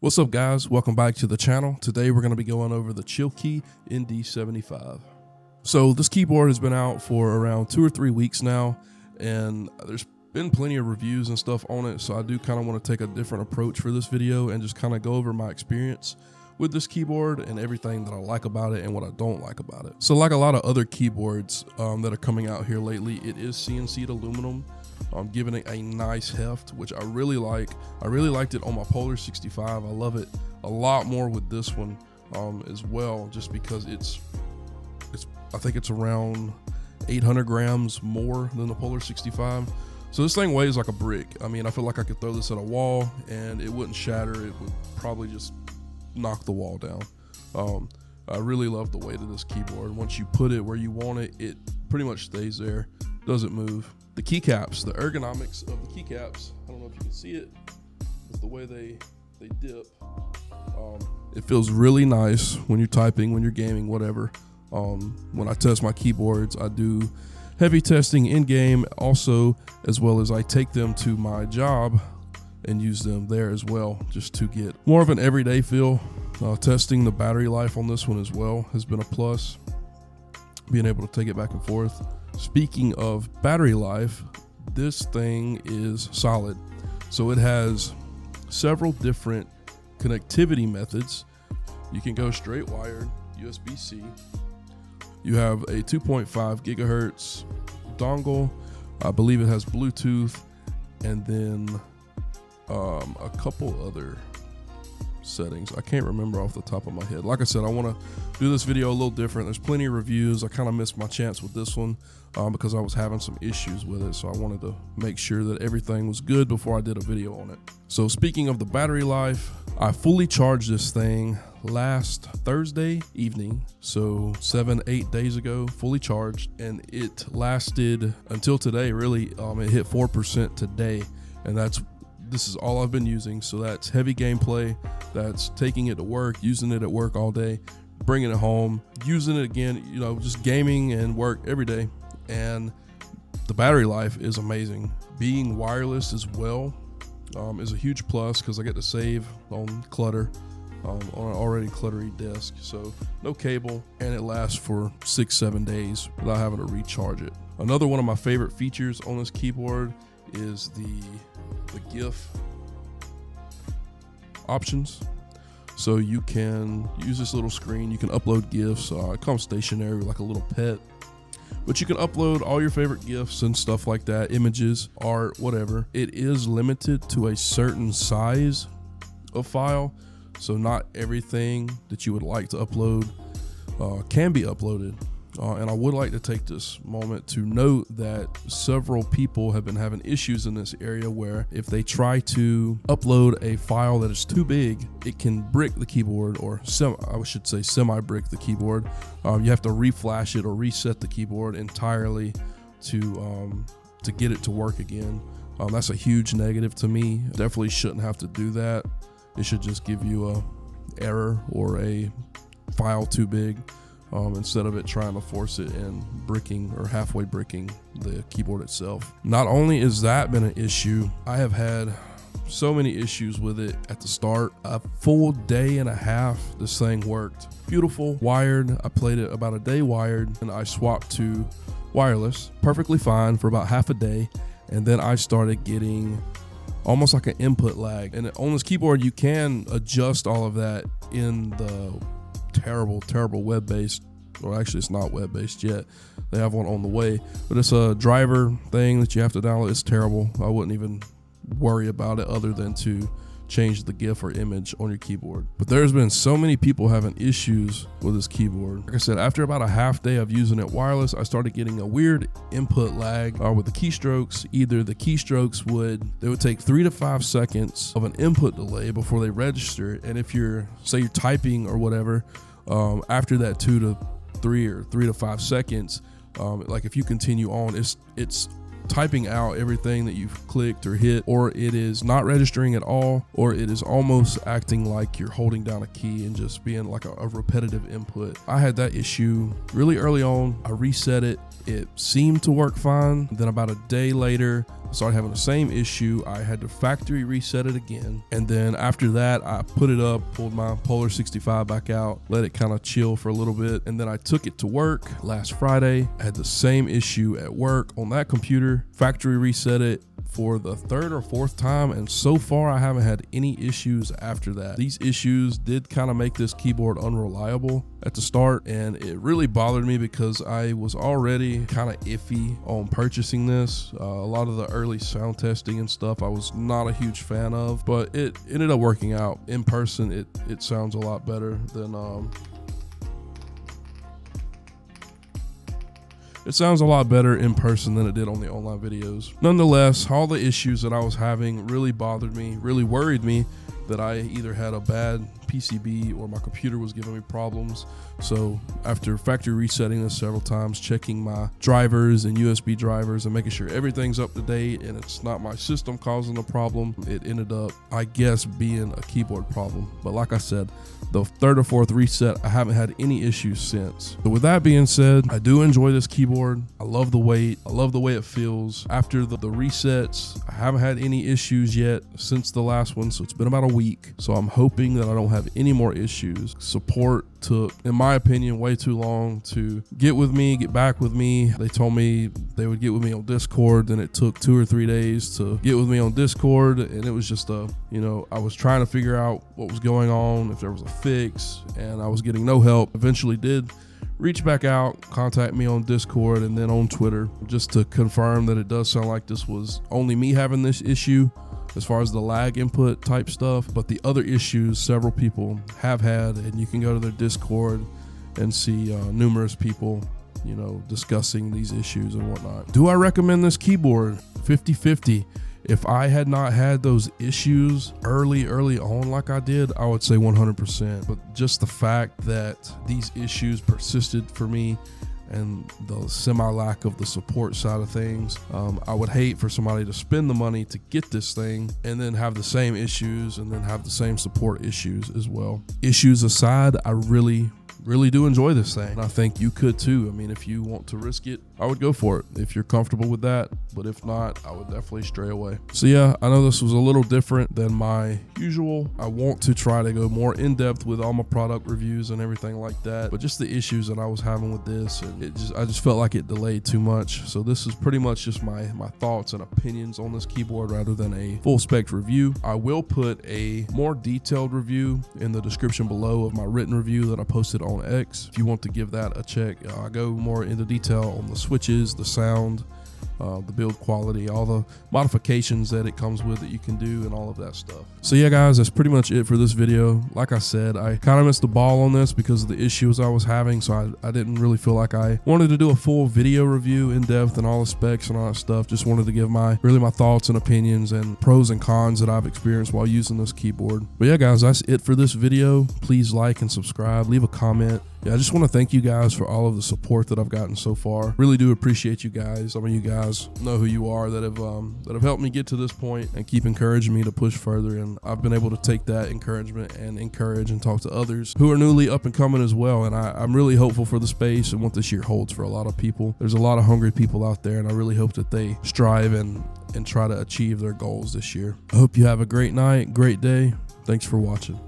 What's up, guys? Welcome back to the channel. Today we're going to be going over the Chilkey ND75. So this keyboard has been out for around 2 or 3 weeks now, and there's been plenty of reviews and stuff on it, so I do kind of want to take a different approach for this video and just kind of go over my experience with this keyboard and everything that I like about it and what I don't like about it. So like a lot of other keyboards that are coming out here lately, it is CNC'd aluminum. Giving it a nice heft, which I really like. I really liked it on my Polar 65. I love it a lot more with this one as well, just because I think it's around 800 grams more than the Polar 65. So this thing weighs like a brick. I mean, I feel like I could throw this at a wall and it wouldn't shatter. It would probably just knock the wall down. I really love the weight of this keyboard. Once you put it where you want it, it pretty much stays there, doesn't move. The keycaps, the ergonomics of the keycaps, I don't know if you can see it, but the way they dip, it feels really nice when you're typing, when you're gaming, whatever. When I test my keyboards, I do heavy testing in game also, as well as I take them to my job and use them there as well, just to get more of an everyday feel. Testing the battery life on this one as well has been a plus, being able to take it back and forth. Speaking of battery life, this thing is solid. So it has several different connectivity methods. You can go straight wired, USB-C. You have a 2.5 gigahertz dongle. I believe it has Bluetooth, and then a couple other settings. I can't remember off the top of my head. Like I said, I want to do this video a little different. There's plenty of reviews. I kind of missed my chance with this one because I was having some issues with it, so I wanted to make sure that everything was good before I did a video on it. So speaking of the battery life, I fully charged this thing last Thursday evening, so 7-8 days ago, fully charged, and it lasted until today. Really, it hit 4% today, and this is all I've been using. So that's heavy gameplay, that's taking it to work, using it at work all day, bringing it home, using it again, just gaming and work every day. And the battery life is amazing. Being wireless as well is a huge plus, because I get to save on clutter on an already cluttery desk. So no cable, and it lasts for 6-7 days without having to recharge it. Another one of my favorite features on this keyboard is the GIF options. So you can use this little screen, you can upload GIFs. It comes stationary like a little pet, but you can upload all your favorite GIFs and stuff like that, images, art, whatever. It is limited to a certain size of file, so not everything that you would like to upload can be uploaded. And I would like to take this moment to note that several people have been having issues in this area where if they try to upload a file that is too big, it can brick the keyboard, or semi-brick the keyboard. You have to reflash it or reset the keyboard entirely to get it to work again. That's a huge negative to me. Definitely shouldn't have to do that. It should just give you a error or a file too big. Instead of it trying to force it and bricking or halfway bricking the keyboard itself. Not only has that been an issue, I have had so many issues with it at the start. A full day and a half this thing worked beautiful wired. I played it about a day wired, and I swapped to wireless perfectly fine for about half a day, and then I started getting almost like an input lag. And on this keyboard, you can adjust all of that in the terrible web-based, or actually it's not web-based yet, they have one on the way, but it's a driver thing that you have to download. It's terrible. I wouldn't even worry about it other than to change the GIF or image on your keyboard. But there's been so many people having issues with this keyboard. Like I said, after about a half day of using it wireless, I started getting a weird input lag with the keystrokes. Either the keystrokes would take 3 to 5 seconds of an input delay before they register, and if you're typing or whatever, after that 2 to 3 or 3 to 5 seconds, like if you continue on, it's typing out everything that you've clicked or hit, or it is not registering at all, or it is almost acting like you're holding down a key and just being like a repetitive input. I had that issue really early on. I reset it. It seemed to work fine. Then about a day later, I started having the same issue. I had to factory reset it again. And then after that, I put it up, pulled my Polar 65 back out, let it kind of chill for a little bit. And then I took it to work last Friday. I had the same issue at work on that computer, factory reset it for the third or fourth time, and so far I haven't had any issues after that. These issues did kind of make this keyboard unreliable at the start, and it really bothered me because I was already kind of iffy on purchasing this. A lot of the early sound testing and stuff I was not a huge fan of, but it ended up working out. In person, it sounds a lot better than It sounds a lot better in person than it did on the online videos. Nonetheless, all the issues that I was having really bothered me, really worried me that I either had a bad PCB or my computer was giving me problems. So after factory resetting this several times, checking my drivers and USB drivers and making sure everything's up to date and it's not my system causing the problem, it ended up, I guess, being a keyboard problem. But like I said, the third or fourth reset, I haven't had any issues since. So with that being said, I do enjoy this keyboard. I love the weight. I love the way it feels. After the resets, I haven't had any issues yet since the last one. So it's been about a week. So I'm hoping that I don't have any more issues. Support took, in my opinion, way too long to get back with me. They told me they would get with me on Discord, then it took 2 or 3 days to get with me on Discord, and it was just I was trying to figure out what was going on, if there was a fix, and I was getting no help. Eventually did reach back out, contact me on Discord and then on Twitter, just to confirm that it does sound like this was only me having this issue as far as the lag input type stuff, but the other issues several people have had, and you can go to their Discord and see numerous people discussing these issues and whatnot. Do I recommend this keyboard? 50-50. If I had not had those issues early on like I did, I would say 100%. But just the fact that these issues persisted for me and the semi-lack of the support side of things, I would hate for somebody to spend the money to get this thing and then have the same issues and then have the same support issues as well. Issues aside, I really do enjoy this thing. And I think you could too. I mean, if you want to risk it, I would go for it if you're comfortable with that. But if not, I would definitely stray away. So yeah, I know this was a little different than my usual. I want to try to go more in depth with all my product reviews and everything like that. But just the issues that I was having with this, and I just felt like it delayed too much. So this is pretty much just my thoughts and opinions on this keyboard rather than a full spec review. I will put a more detailed review in the description below of my written review that I posted on X. If you want to give that a check, I go more into detail on the switches, the sound, the build quality, all the modifications that it comes with that you can do, and all of that stuff. So yeah guys, that's pretty much it for this video. Like I said, I kind of missed the ball on this because of the issues I was having, so I didn't really feel like I wanted to do a full video review in depth and all the specs and all that stuff. Just wanted to give my thoughts and opinions and pros and cons that I've experienced while using this keyboard. But yeah guys, that's it for this video. Please like and subscribe, leave a comment. Yeah, I just want to thank you guys for all of the support that I've gotten so far. Really do appreciate you guys. Some of you guys know who you are that have helped me get to this point and keep encouraging me to push further. And I've been able to take that encouragement and encourage and talk to others who are newly up and coming as well. And I'm really hopeful for the space and what this year holds for a lot of people. There's a lot of hungry people out there, and I really hope that they strive and try to achieve their goals this year. I hope you have a great night, great day. Thanks for watching.